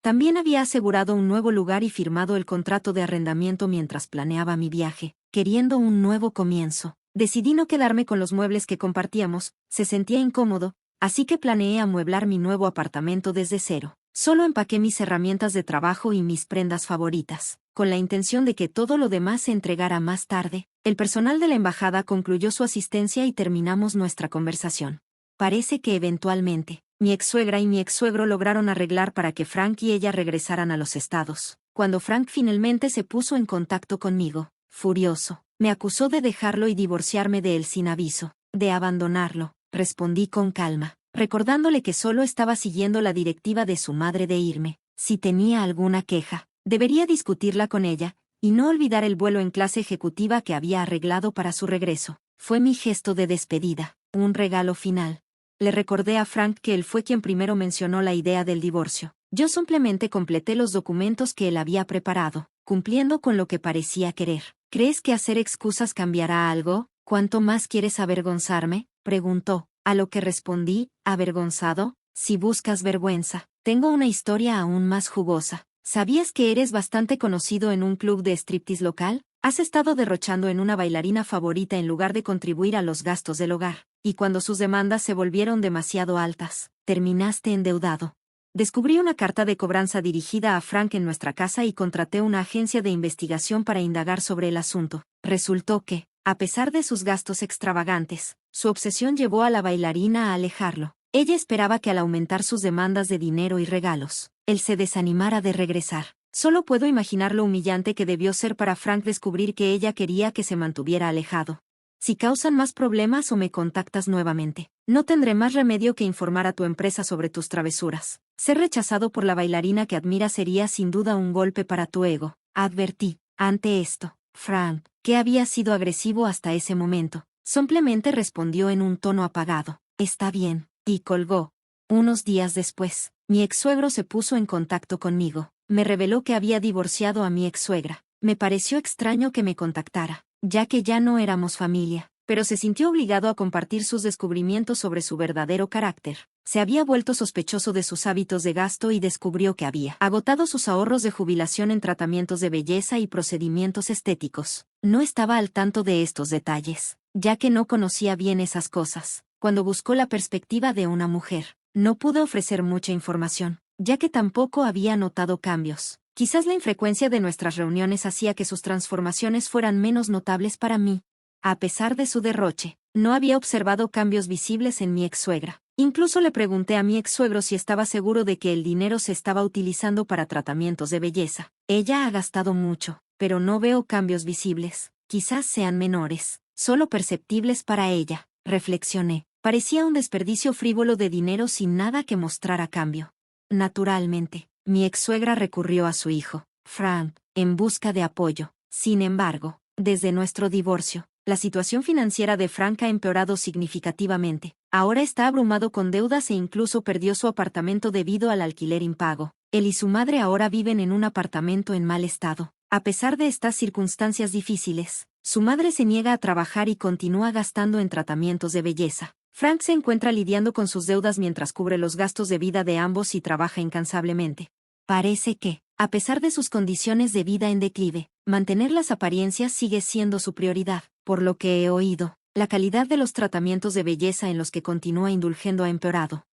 También había asegurado un nuevo lugar y firmado el contrato de arrendamiento mientras planeaba mi viaje, queriendo un nuevo comienzo. Decidí no quedarme con los muebles que compartíamos, se sentía incómodo, así que planeé amueblar mi nuevo apartamento desde cero. Solo empaqué mis herramientas de trabajo y mis prendas favoritas, con la intención de que todo lo demás se entregara más tarde. El personal de la embajada concluyó su asistencia y terminamos nuestra conversación. Parece que eventualmente, mi exsuegra y mi exsuegro lograron arreglar para que Frank y ella regresaran a los Estados. Cuando Frank finalmente se puso en contacto conmigo, furioso, me acusó de dejarlo y divorciarme de él sin aviso, de abandonarlo. Respondí con calma, recordándole que solo estaba siguiendo la directiva de su madre de irme. Si tenía alguna queja, debería discutirla con ella, y no olvidar el vuelo en clase ejecutiva que había arreglado para su regreso. Fue mi gesto de despedida, un regalo final. Le recordé a Frank que él fue quien primero mencionó la idea del divorcio. Yo simplemente completé los documentos que él había preparado, cumpliendo con lo que parecía querer. ¿Crees que hacer excusas cambiará algo? ¿Cuánto más quieres avergonzarme?, preguntó, a lo que respondí, ¿avergonzado? Si buscas vergüenza, tengo una historia aún más jugosa. ¿Sabías que eres bastante conocido en un club de striptease local? Has estado derrochando en una bailarina favorita en lugar de contribuir a los gastos del hogar, y cuando sus demandas se volvieron demasiado altas, terminaste endeudado. Descubrí una carta de cobranza dirigida a Frank en nuestra casa y contraté una agencia de investigación para indagar sobre el asunto. Resultó que, a pesar de sus gastos extravagantes, su obsesión llevó a la bailarina a alejarlo. Ella esperaba que al aumentar sus demandas de dinero y regalos, él se desanimara de regresar. Solo puedo imaginar lo humillante que debió ser para Frank descubrir que ella quería que se mantuviera alejado. Si causan más problemas o me contactas nuevamente, no tendré más remedio que informar a tu empresa sobre tus travesuras. Ser rechazado por la bailarina que admiras sería sin duda un golpe para tu ego, advertí. Ante esto, Frank, que había sido agresivo hasta ese momento, simplemente respondió en un tono apagado, «Está bien», y colgó. Unos días después, mi exsuegro se puso en contacto conmigo. Me reveló que había divorciado a mi exsuegra. Me pareció extraño que me contactara, ya que ya no éramos familia, pero se sintió obligado a compartir sus descubrimientos sobre su verdadero carácter. Se había vuelto sospechoso de sus hábitos de gasto y descubrió que había agotado sus ahorros de jubilación en tratamientos de belleza y procedimientos estéticos. No estaba al tanto de estos detalles, ya que no conocía bien esas cosas. Cuando buscó la perspectiva de una mujer, no pude ofrecer mucha información, ya que tampoco había notado cambios. Quizás la infrecuencia de nuestras reuniones hacía que sus transformaciones fueran menos notables para mí. A pesar de su derroche, no había observado cambios visibles en mi exsuegra. Incluso le pregunté a mi exsuegro si estaba seguro de que el dinero se estaba utilizando para tratamientos de belleza. Ella ha gastado mucho, pero no veo cambios visibles. Quizás sean menores, solo perceptibles para ella, reflexioné. Parecía un desperdicio frívolo de dinero sin nada que mostrar a cambio. Naturalmente, mi exsuegra recurrió a su hijo, Frank, en busca de apoyo. Sin embargo, desde nuestro divorcio, la situación financiera de Frank ha empeorado significativamente. Ahora está abrumado con deudas e incluso perdió su apartamento debido al alquiler impago. Él y su madre ahora viven en un apartamento en mal estado. A pesar de estas circunstancias difíciles, su madre se niega a trabajar y continúa gastando en tratamientos de belleza. Frank se encuentra lidiando con sus deudas mientras cubre los gastos de vida de ambos y trabaja incansablemente. Parece que, a pesar de sus condiciones de vida en declive, mantener las apariencias sigue siendo su prioridad. Por lo que he oído, la calidad de los tratamientos de belleza en los que continúa indulgendo ha empeorado.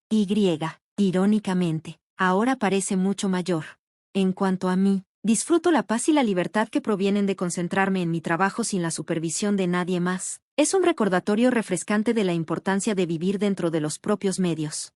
Irónicamente, ahora parece mucho mayor. En cuanto a mí, disfruto la paz y la libertad que provienen de concentrarme en mi trabajo sin la supervisión de nadie más. Es un recordatorio refrescante de la importancia de vivir dentro de los propios medios.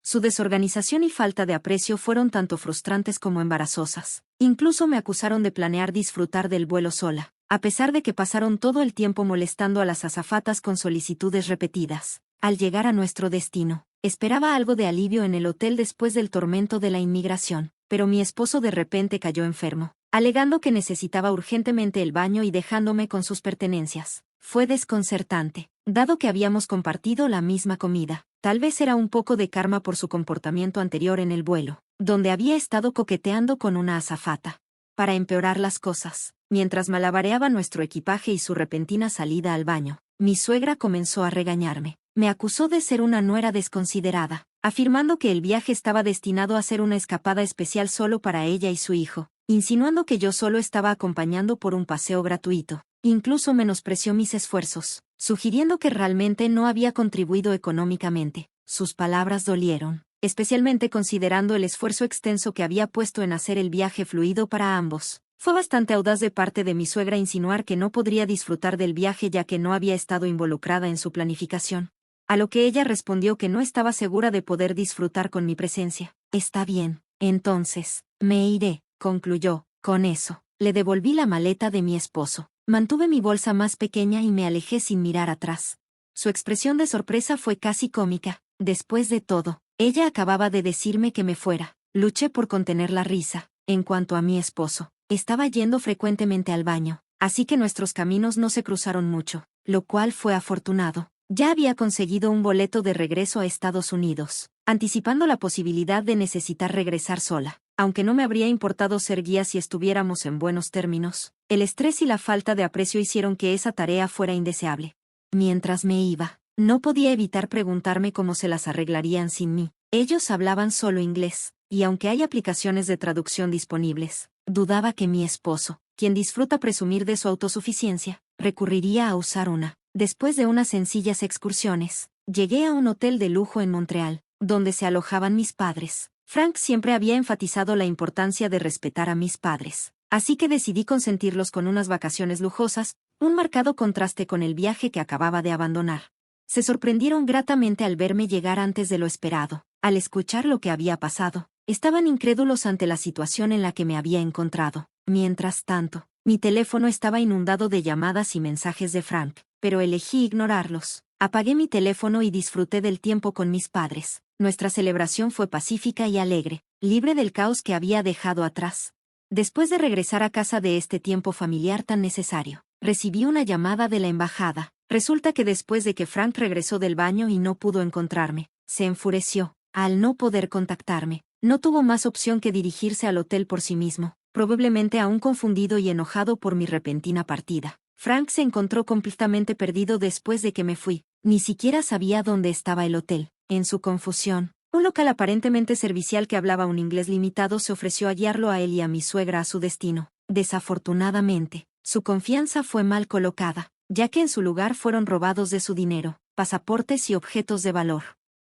Su desorganización y falta de aprecio fueron tanto frustrantes como embarazosas. Incluso me acusaron de planear disfrutar del vuelo sola, a pesar de que pasaron todo el tiempo molestando a las azafatas con solicitudes repetidas. Al llegar a nuestro destino, esperaba algo de alivio en el hotel después del tormento de la inmigración, pero mi esposo de repente cayó enfermo, alegando que necesitaba urgentemente el baño y dejándome con sus pertenencias. Fue desconcertante, dado que habíamos compartido la misma comida. Tal vez era un poco de karma por su comportamiento anterior en el vuelo, donde había estado coqueteando con una azafata. Para empeorar las cosas, mientras malabareaba nuestro equipaje y su repentina salida al baño, mi suegra comenzó a regañarme. Me acusó de ser una nuera desconsiderada, afirmando que el viaje estaba destinado a ser una escapada especial solo para ella y su hijo, insinuando que yo solo estaba acompañando por un paseo gratuito. Incluso menospreció mis esfuerzos, sugiriendo que realmente no había contribuido económicamente. Sus palabras dolieron, especialmente considerando el esfuerzo extenso que había puesto en hacer el viaje fluido para ambos. Fue bastante audaz de parte de mi suegra insinuar que no podría disfrutar del viaje ya que no había estado involucrada en su planificación. A lo que ella respondió que no estaba segura de poder disfrutar con mi presencia. Está bien, entonces, me iré, concluyó. Con eso, le devolví la maleta de mi esposo. Mantuve mi bolsa más pequeña y me alejé sin mirar atrás. Su expresión de sorpresa fue casi cómica. Después de todo, ella acababa de decirme que me fuera. Luché por contener la risa. En cuanto a mi esposo, estaba yendo frecuentemente al baño, así que nuestros caminos no se cruzaron mucho, lo cual fue afortunado. Ya había conseguido un boleto de regreso a Estados Unidos, anticipando la posibilidad de necesitar regresar sola. Aunque no me habría importado ser guía si estuviéramos en buenos términos, el estrés y la falta de aprecio hicieron que esa tarea fuera indeseable. Mientras me iba, no podía evitar preguntarme cómo se las arreglarían sin mí. Ellos hablaban solo inglés, y aunque hay aplicaciones de traducción disponibles, dudaba que mi esposo, quien disfruta presumir de su autosuficiencia, recurriría a usar una. Después de unas sencillas excursiones, llegué a un hotel de lujo en Montreal, donde se alojaban mis padres. Frank siempre había enfatizado la importancia de respetar a mis padres, así que decidí consentirlos con unas vacaciones lujosas, un marcado contraste con el viaje que acababa de abandonar. Se sorprendieron gratamente al verme llegar antes de lo esperado. Al escuchar lo que había pasado, estaban incrédulos ante la situación en la que me había encontrado. Mientras tanto, mi teléfono estaba inundado de llamadas y mensajes de Frank, pero elegí ignorarlos. Apagué mi teléfono y disfruté del tiempo con mis padres. Nuestra celebración fue pacífica y alegre, libre del caos que había dejado atrás. Después de regresar a casa de este tiempo familiar tan necesario, recibí una llamada de la embajada. Resulta que después de que Frank regresó del baño y no pudo encontrarme, se enfureció. Al no poder contactarme, no tuvo más opción que dirigirse al hotel por sí mismo, probablemente aún confundido y enojado por mi repentina partida. Frank se encontró completamente perdido después de que me fui. Ni siquiera sabía dónde estaba el hotel. En su confusión, un local aparentemente servicial que hablaba un inglés limitado se ofreció a guiarlo a él y a mi suegra a su destino. Desafortunadamente, su confianza fue mal colocada, ya que en su lugar fueron robados de su dinero, pasaportes y objetos de valor.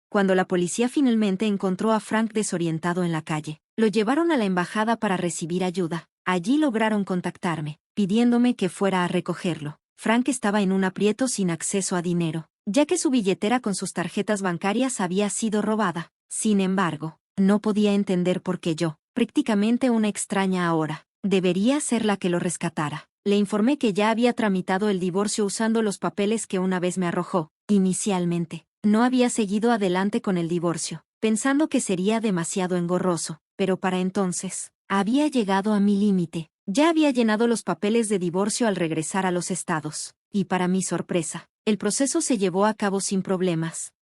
Cuando la policía finalmente encontró a Frank desorientado en la calle, lo llevaron a la embajada para recibir ayuda. Allí lograron contactarme, pidiéndome que fuera a recogerlo. Frank estaba en un aprieto sin acceso a dinero, ya que su billetera con sus tarjetas bancarias había sido robada. Sin embargo, no podía entender por qué yo, prácticamente una extraña ahora, debería ser la que lo rescatara. Le informé que ya había tramitado el divorcio usando los papeles que una vez me arrojó. Inicialmente, no había seguido adelante con el divorcio, pensando que sería demasiado engorroso, pero para entonces, había llegado a mi límite. Ya había llenado los papeles de divorcio al regresar a los Estados, y para mi sorpresa, el proceso se llevó a cabo sin problemas.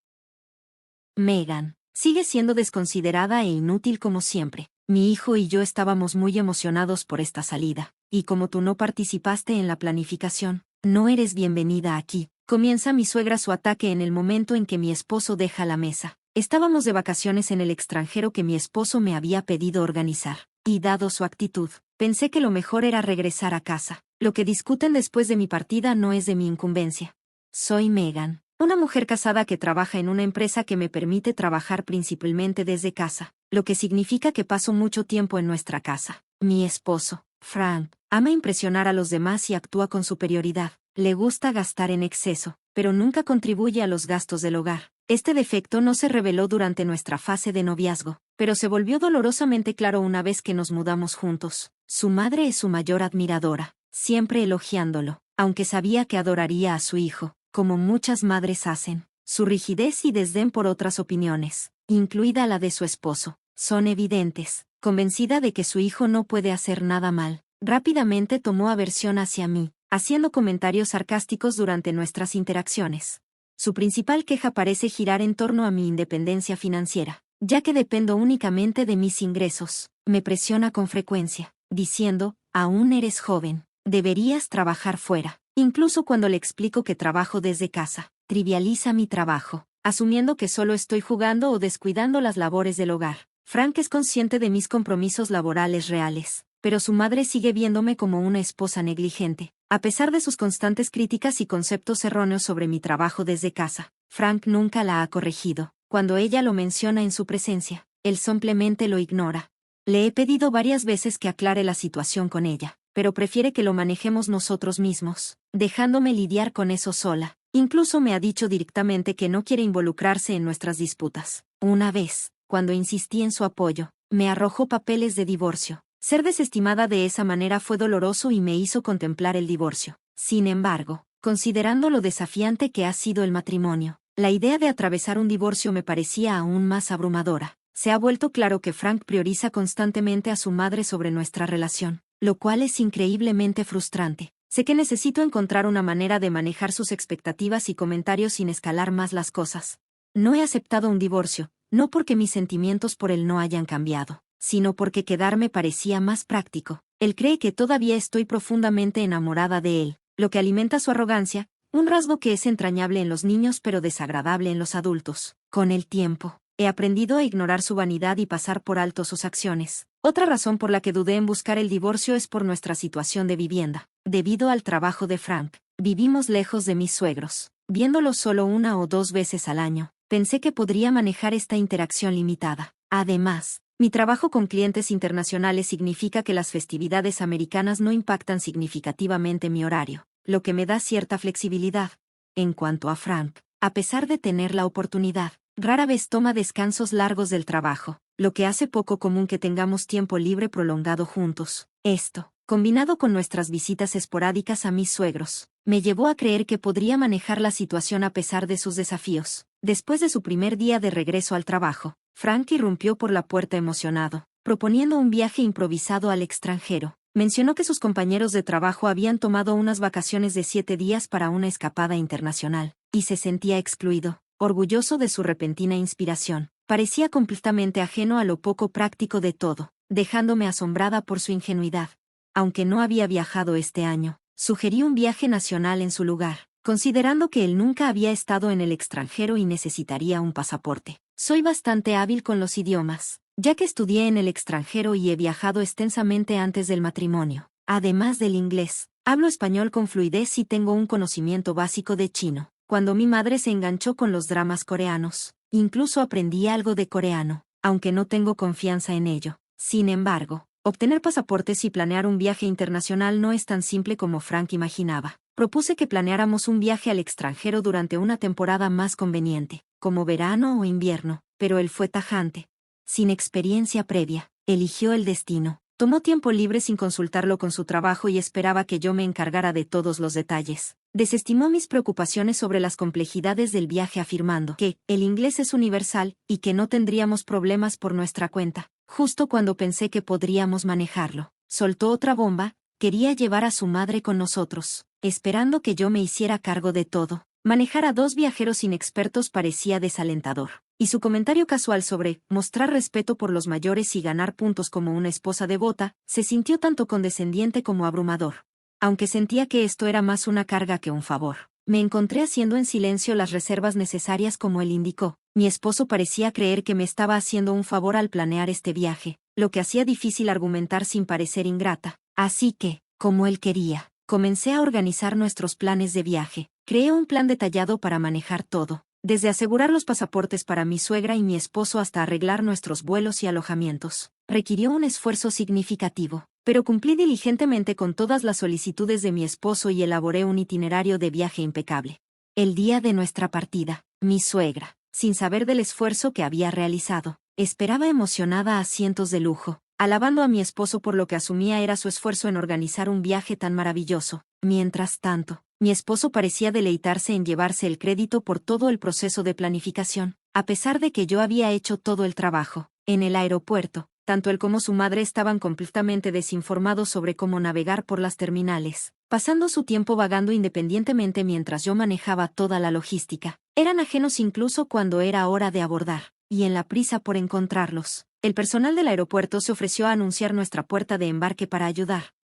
Megan sigue siendo desconsiderada e inútil como siempre. Mi hijo y yo estábamos muy emocionados por esta salida, y como tú no participaste en la planificación, no eres bienvenida aquí. Comienza mi suegra su ataque en el momento en que mi esposo deja la mesa. Estábamos de vacaciones en el extranjero que mi esposo me había pedido organizar, y dado su actitud, pensé que lo mejor era regresar a casa. Lo que discuten después de mi partida no es de mi incumbencia. Soy Megan, una mujer casada que trabaja en una empresa que me permite trabajar principalmente desde casa, lo que significa que paso mucho tiempo en nuestra casa. Mi esposo, Frank, ama impresionar a los demás y actúa con superioridad. Le gusta gastar en exceso, pero nunca contribuye a los gastos del hogar. Este defecto no se reveló durante nuestra fase de noviazgo, pero se volvió dolorosamente claro una vez que nos mudamos juntos. Su madre es su mayor admiradora, siempre elogiándolo, aunque sabía que adoraría a su hijo, como muchas madres hacen. Su rigidez y desdén por otras opiniones, incluida la de su esposo, son evidentes. Convencida de que su hijo no puede hacer nada mal, rápidamente tomó aversión hacia mí, haciendo comentarios sarcásticos durante nuestras interacciones. Su principal queja parece girar en torno a mi independencia financiera, ya que dependo únicamente de mis ingresos. Me presiona con frecuencia, diciendo, aún eres joven, deberías trabajar fuera. Incluso cuando le explico que trabajo desde casa, trivializa mi trabajo, asumiendo que solo estoy jugando o descuidando las labores del hogar. Frank es consciente de mis compromisos laborales reales, pero su madre sigue viéndome como una esposa negligente. A pesar de sus constantes críticas y conceptos erróneos sobre mi trabajo desde casa, Frank nunca la ha corregido. Cuando ella lo menciona en su presencia, él simplemente lo ignora. Le he pedido varias veces que aclare la situación con ella, pero prefiere que lo manejemos nosotros mismos, dejándome lidiar con eso sola. Incluso me ha dicho directamente que no quiere involucrarse en nuestras disputas. Una vez, cuando insistí en su apoyo, me arrojó papeles de divorcio. Ser desestimada de esa manera fue doloroso y me hizo contemplar el divorcio. Sin embargo, considerando lo desafiante que ha sido el matrimonio, la idea de atravesar un divorcio me parecía aún más abrumadora. Se ha vuelto claro que Frank prioriza constantemente a su madre sobre nuestra relación, lo cual es increíblemente frustrante. Sé que necesito encontrar una manera de manejar sus expectativas y comentarios sin escalar más las cosas. No he aceptado un divorcio, no porque mis sentimientos por él no hayan cambiado, sino porque quedarme parecía más práctico. Él cree que todavía estoy profundamente enamorada de él, lo que alimenta su arrogancia, un rasgo que es entrañable en los niños pero desagradable en los adultos. Con el tiempo, he aprendido a ignorar su vanidad y pasar por alto sus acciones. Otra razón por la que dudé en buscar el divorcio es por nuestra situación de vivienda. Debido al trabajo de Frank, vivimos lejos de mis suegros. Viéndolos solo 1 o 2 veces al año, pensé que podría manejar esta interacción limitada. Además, mi trabajo con clientes internacionales significa que las festividades americanas no impactan significativamente mi horario, lo que me da cierta flexibilidad. En cuanto a Frank, a pesar de tener la oportunidad, rara vez toma descansos largos del trabajo, lo que hace poco común que tengamos tiempo libre prolongado juntos. Esto, combinado con nuestras visitas esporádicas a mis suegros, me llevó a creer que podría manejar la situación a pesar de sus desafíos. Después de su primer día de regreso al trabajo, Frank irrumpió por la puerta emocionado, proponiendo un viaje improvisado al extranjero. Mencionó que sus compañeros de trabajo habían tomado unas vacaciones de 7 días para una escapada internacional, y se sentía excluido, orgulloso de su repentina inspiración. Parecía completamente ajeno a lo poco práctico de todo, dejándome asombrada por su ingenuidad. Aunque no había viajado este año, sugerí un viaje nacional en su lugar, considerando que él nunca había estado en el extranjero y necesitaría un pasaporte. Soy bastante hábil con los idiomas, ya que estudié en el extranjero y he viajado extensamente antes del matrimonio. Además del inglés, hablo español con fluidez y tengo un conocimiento básico de chino. Cuando mi madre se enganchó con los dramas coreanos, incluso aprendí algo de coreano, aunque no tengo confianza en ello. Sin embargo, obtener pasaportes y planear un viaje internacional no es tan simple como Frank imaginaba. Propuse que planeáramos un viaje al extranjero durante una temporada más conveniente, como verano o invierno, pero él fue tajante. Sin experiencia previa, eligió el destino. Tomó tiempo libre sin consultarlo con su trabajo y esperaba que yo me encargara de todos los detalles. Desestimó mis preocupaciones sobre las complejidades del viaje afirmando que el inglés es universal y que no tendríamos problemas por nuestra cuenta. Justo cuando pensé que podríamos manejarlo, soltó otra bomba: quería llevar a su madre con nosotros, esperando que yo me hiciera cargo de todo. Manejar a 2 viajeros inexpertos parecía desalentador, y su comentario casual sobre mostrar respeto por los mayores y ganar puntos como una esposa devota se sintió tanto condescendiente como abrumador. Aunque sentía que esto era más una carga que un favor, me encontré haciendo en silencio las reservas necesarias como él indicó. Mi esposo parecía creer que me estaba haciendo un favor al planear este viaje, lo que hacía difícil argumentar sin parecer ingrata. Así que, como él quería, comencé a organizar nuestros planes de viaje. Creé un plan detallado para manejar todo, desde asegurar los pasaportes para mi suegra y mi esposo hasta arreglar nuestros vuelos y alojamientos. Requirió un esfuerzo significativo, pero cumplí diligentemente con todas las solicitudes de mi esposo y elaboré un itinerario de viaje impecable. El día de nuestra partida, mi suegra, sin saber del esfuerzo que había realizado, esperaba emocionada asientos de lujo, alabando a mi esposo por lo que asumía era su esfuerzo en organizar un viaje tan maravilloso. Mientras tanto, mi esposo parecía deleitarse en llevarse el crédito por todo el proceso de planificación, a pesar de que yo había hecho todo el trabajo. En el aeropuerto, tanto él como su madre estaban completamente desinformados sobre cómo navegar por las terminales, pasando su tiempo vagando independientemente mientras yo manejaba toda la logística. Eran ajenos incluso cuando era hora de abordar, y en la prisa por encontrarlos, el personal del aeropuerto se ofreció a anunciar nuestra puerta de embarque para ayudar.